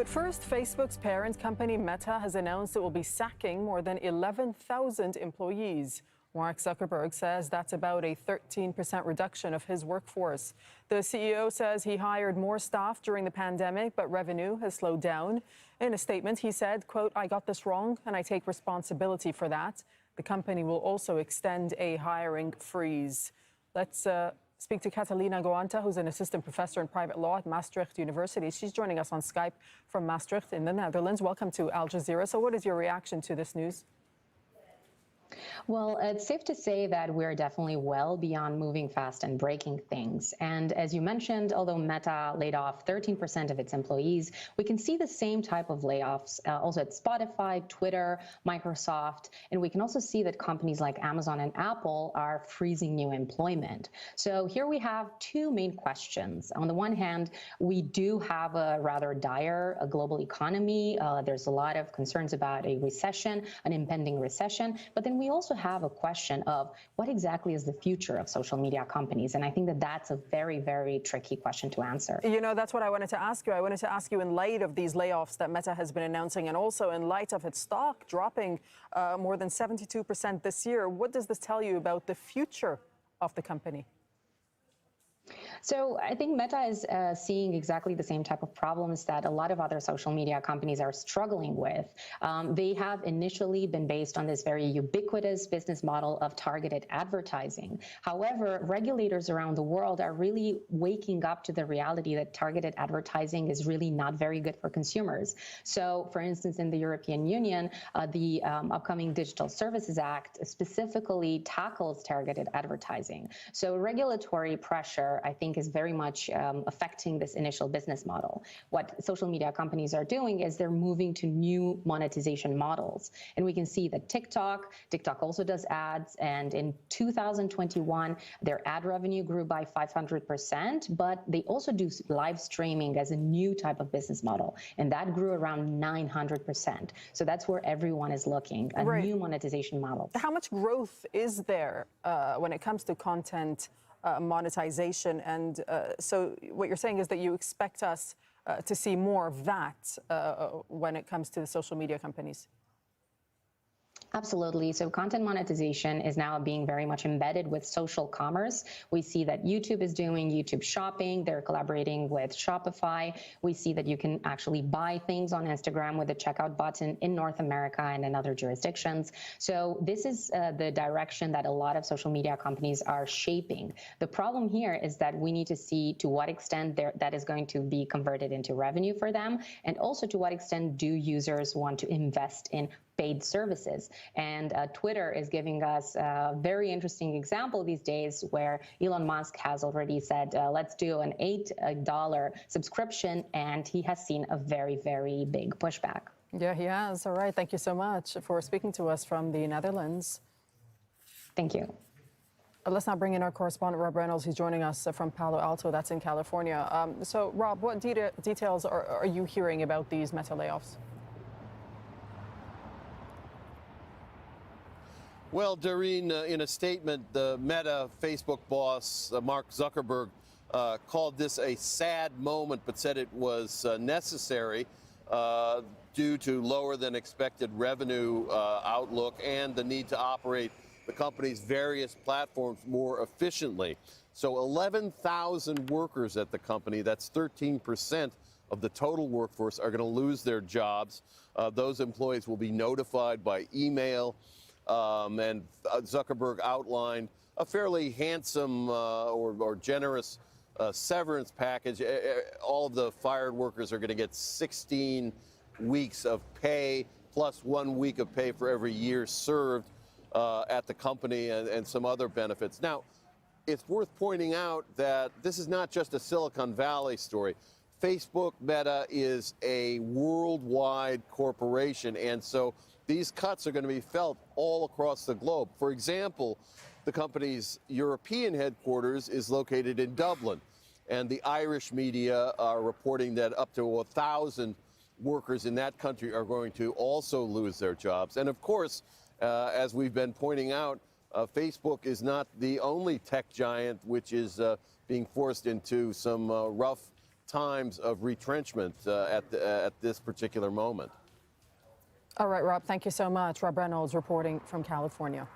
But first, Facebook's parent company Meta has announced it will be sacking more than 11,000 employees. Mark Zuckerberg says that's about a 13% reduction of his workforce. The CEO says he hired more staff during the pandemic, but revenue has slowed down. In a statement, he said, quote, "I got this wrong and I take responsibility for that." The company will also extend a hiring freeze. Let's speak to Catalina Goanta, who's an assistant professor in private law at Maastricht University. She's joining us on Skype from Maastricht in the Netherlands. Welcome to Al Jazeera. So what is your reaction to this news? Well, it's safe to say that we're definitely well beyond moving fast and breaking things. And as you mentioned, although Meta laid off 13% of its employees, we can see the same type of layoffs also at Spotify, Twitter, Microsoft. And we can also see that companies like Amazon and Apple are freezing new employment. So here we have two main questions. On the one hand, we do have a rather dire global economy. There's a lot of concerns about a recession, an impending recession. But then we also have a question of what exactly is the future of social media companies? And I think that that's a very, very tricky question to answer. You know, that's what I wanted to ask you. I wanted to ask you, in light of these layoffs that Meta has been announcing, and also in light of its stock dropping more than 72% this year, what does this tell you about the future of the company? So I think Meta is seeing exactly the same type of problems that a lot of other social media companies are struggling with. They have initially been based on this very ubiquitous business model of targeted advertising. However, regulators around the world are really waking up to the reality that targeted advertising is really not very good for consumers. So, for instance, in the European Union, the upcoming Digital Services Act specifically tackles targeted advertising. So regulatory pressure, I think, is very much affecting this initial business model. What social media companies are doing is they're moving to new monetization models. And we can see that TikTok also does ads. And in 2021, their ad revenue grew by 500%, but they also do live streaming as a new type of business model. And that grew around 900%. So that's where everyone is looking, a new monetization model. How much growth is there when it comes to content monetization? And so what you're saying is that you expect us to see more of that when it comes to the social media companies? Absolutely. So content monetization is now being very much embedded with social commerce. We see that YouTube is doing YouTube shopping. They're collaborating with Shopify. We see that you can actually buy things on Instagram with the checkout button in North America and in other jurisdictions. So this is the direction that a lot of social media companies are shaping. The problem here is that we need to see to what extent that is going to be converted into revenue for them, and also to what extent do users want to invest in paid services. And Twitter is giving us a very interesting example these days where Elon Musk has already said, let's do an $8 subscription, and he has seen a very, very big pushback. Yeah, he has. All right. Thank you so much for speaking to us from the Netherlands. Thank you. Let's now bring in our correspondent, Rob Reynolds, who's joining us from Palo Alto, that's in California. So, Rob, what details are you hearing about these Meta layoffs? Well, Doreen, in a statement, the Meta Facebook boss, Mark Zuckerberg, called this a sad moment, but said it was necessary due to lower than expected revenue outlook and the need to operate the company's various platforms more efficiently. So 11,000 workers at the company, that's 13% of the total workforce, are going to lose their jobs. Those employees will be notified by email. And Zuckerberg outlined a fairly handsome or generous severance package. All of the fired workers are going to get 16 weeks of pay plus 1 week of pay for every year served at the company, and some other benefits. Now, it's worth pointing out that this is not just a Silicon Valley story. Facebook, Meta, is a worldwide corporation, and so these cuts are going to be felt all across the globe. For example, the company's European headquarters is located in Dublin, and the Irish media are reporting that up to 1,000 workers in that country are going to also lose their jobs. And of course, as we've been pointing out, Facebook is not the only tech giant which is being forced into some rough times of retrenchment at this particular moment. All right, Rob, thank you so much. Rob Reynolds reporting from California.